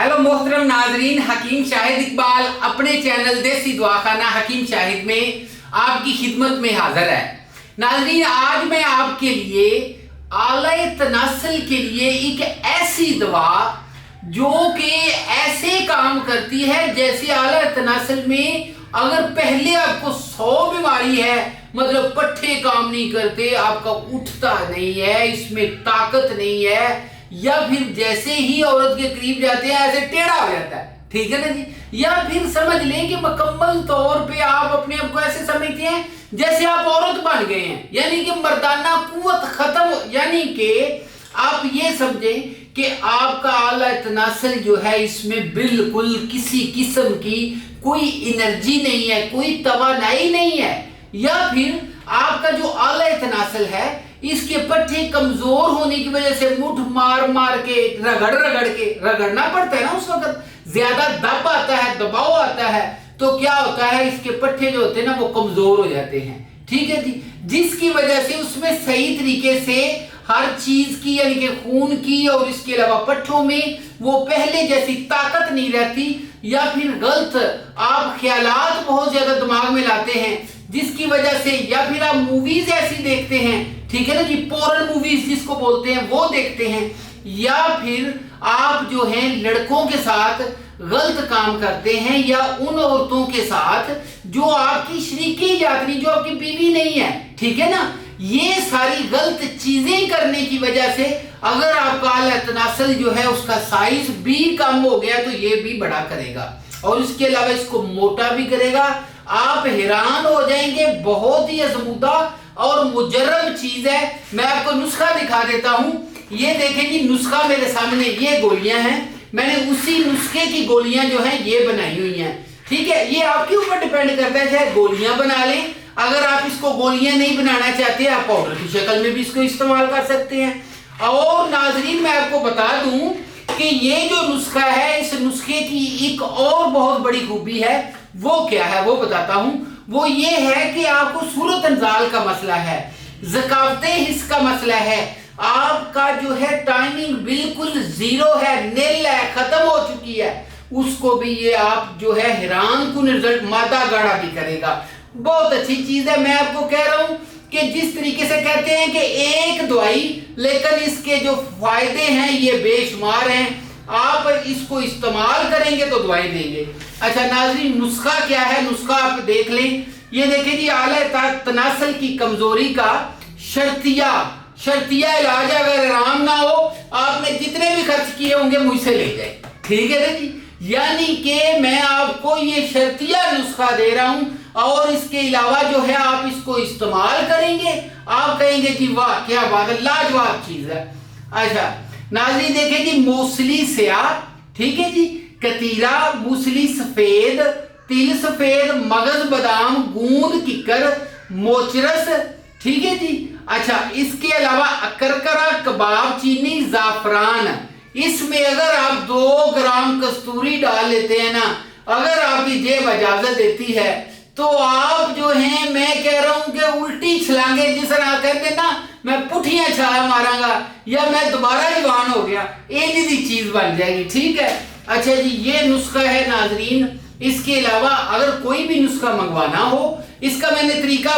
Hello मोहतरम नाजरीन, हकीम शाहिद इकबाल अपने चैनल देसी दवाखाना हकीम शाहिद में आपकी खिदमत में हाजिर है। नाजरीन, आज मैं आपके लिए आला तनासल के लिए एक ऐसी दवा जो कि ऐसे काम करती है जैसे आला तनासल में अगर पहले आपको 100 बीमारी है, मतलब पट्टे काम नहीं करते, आपका उठता नहीं है, इसमें ताकत नहीं है, या फिर जैसे ही औरत के करीब जाते हैं ऐसे टेढ़ा हो जाता है, ठीक है ना जी। या फिर समझ लें कि मुकम्मल तौर पे आप अपने आप को ऐसे समझते हैं जैसे आप औरत बन गए हैं, यानी कि मर्दाना कुव्वत खत्म, यानी कि आप ये समझें कि आपका आला तनासल जो है इसमें बिल्कुल किसी किस्म की कोई एनर्जी नहीं है, कोई तवानाई नहीं है, या फिर आपका जो आला तनासल है इसके पट्टे कमजोर होने की वजह से मुठ मार मार के रगड़ना पड़ता है ना, उस वक्त ज्यादा दब आता है, दबाव आता है, तो क्या होता है इसके पट्टे जो होते हैं ना वो कमजोर हो जाते हैं, ठीक है जी। जिसकी वजह से उसमें सही तरीके से हर चीज की यानी कि खून की और इसके अलावा पट्टों में वो पहले जैसी ताकत नहीं रहती, या फिर गलत आप ख्यालात बहुत ज्यादा दिमाग में लाते हैं जिसकी वजह से, या फिर आप मूवीज ऐसी देखते हैं, ठीक है ना जी, पोर्न मूवीज जिसको बोलते हैं वो देखते हैं, या फिर आप जो हैं लड़कों के साथ गलत काम करते हैं, या उन औरतों के साथ जो आपकी शरीकी यात्री, जो आपकी बीवी नहीं है, ठीक है ना। ये सारी गलत चीजें करने की वजह से अगर आपका आला तनासल जो है उसका साइज भी कम हो गया तो ये भी बड़ा करेगा, और इसके अलावा इसको मोटा भी करेगा। आप हैरान हो जाएंगे, बहुत ही अजमुदा और मुजर्रब चीज है। मैं आपको नुस्खा दिखा देता हूं, ये देखें जी, नुस्खा मेरे सामने, ये गोलियां हैं, मैंने उसी नुस्खे की गोलियां जो हैं ये बनाई हुई हैं, ठीक है। ये आपके ऊपर डिपेंड करता है, चाहे गोलियां बना लें, अगर आप इसको गोलियां नहीं बनाना चाहते आप पाउडर की शक्ल में भी इसको इस्तेमाल कर सकते हैं। और नाजरीन, मैं आपको बता दूं कि ये जो नुस्खा है, इस नुस्खे की एक और बहुत बड़ी खूबी है, वो क्या है वो बताता हूं। वो ये है कि आपको सूरत अंजाल का मसला है, ज़कावते हिस्स का मसला है, आपका जो है टाइमिंग बिल्कुल जीरो है, नील है, खत्म हो चुकी है, उसको भी ये आप जो है हैरान कुन रिजल्ट मादा गाढ़ा भी करेगा। बहुत अच्छी चीज है। मैं आपको कह रहा हूं कि जिस तरीके से कहते हैं कि एक दवाई, लेकिन इसके जो फायदे हैं ये बेशुमार हैं, आप इसको इस्तेमाल करेंगे तो दवाई देंगे। अच्छा नाज़रीन, नुस्खा क्या है, नुस्खा आप देख लें। ये देखें जी, आला तनासल की कमजोरी का शर्तिया इलाज, अगर आराम ना हो, आपने जितने भी खर्च किए होंगे मुझसे ले जाए, ठीक है ना जी। यानी कि मैं आपको ये शर्तिया नुस्खा दे रहा हूं, और इसके अलावा जो है आप इसको इस्तेमाल करेंगे, आप कहेंगे कि वाह क्या बात है, लाजवाब चीज है। अच्छा नाज़रीन देखें जी, मूसली स्याह, ठीक है जी, कतीरा, मूसली सफेद, तिल सफेद, मगज बादाम, गूंद, किकर, मोचरस, ठीक है जी। अच्छा, इसके अलावा करकरा, कबाब चीनी, जाफरान, इसमें अगर आप 2 ग्राम कस्तूरी डाल लेते हैं ना, अगर आपकी जेब इजाजत देती है, तो आप जो हैं, मैं कह रहा हूं कि उल्टी छलांगे जिस तरह कहते ना, मैं पुठियां छाला मारांगा, या मैं दोबारा जवान हो गया, एक ही चीज बन जाएगी, ठीक है। अच्छा जी, ये नुस्खा है नाजरीन। इसके अलावा अगर कोई भी नुस्खा मंगवाना हो, इसका मैंने तरीका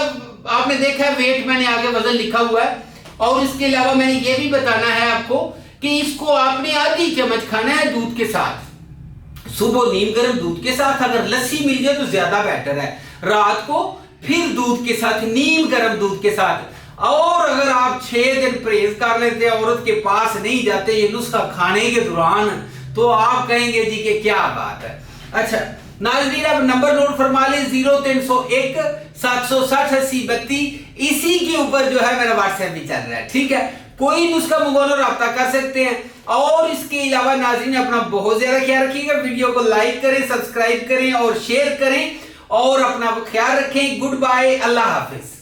आपने देखा है, वेट मैंने आगे वजन लिखा हुआ है, और इसके अलावा मैंने ये भी बताना है आपको कि इसको आपने आधी चम्मच खाना है दूध के साथ, सुबह नीम गर्म दूध के साथ, अगर लस्सी मिल जाए तो ज्यादा बेटर है, रात को फिर दूध के साथ, नीम गर्म दूध के साथ। और अगर आप 6 दिन परहेज कर लेते हैं, औरत के पास नहीं जाते ये नुस्खा खाने के दौरान, तो आप कहेंगे जी कि क्या बात है। अच्छा नाज़रीन, अब नंबर नोट फरमा ले, 0301 760 80 32, इसी के ऊपर जो है मेरा व्हाट्सएप भी चल रहा है, ठीक है। कोई नुस्खा मंगवाना रब्ता कर सकते हैं। और इसके अलावा नाज़रीन, अपना बहुत ज्यादा ख्याल रखिएगा, वीडियो को लाइक करें, सब्सक्राइब करें और शेयर करें, और अपना ख्याल रखें। गुड बाय, अल्लाह हाफिज।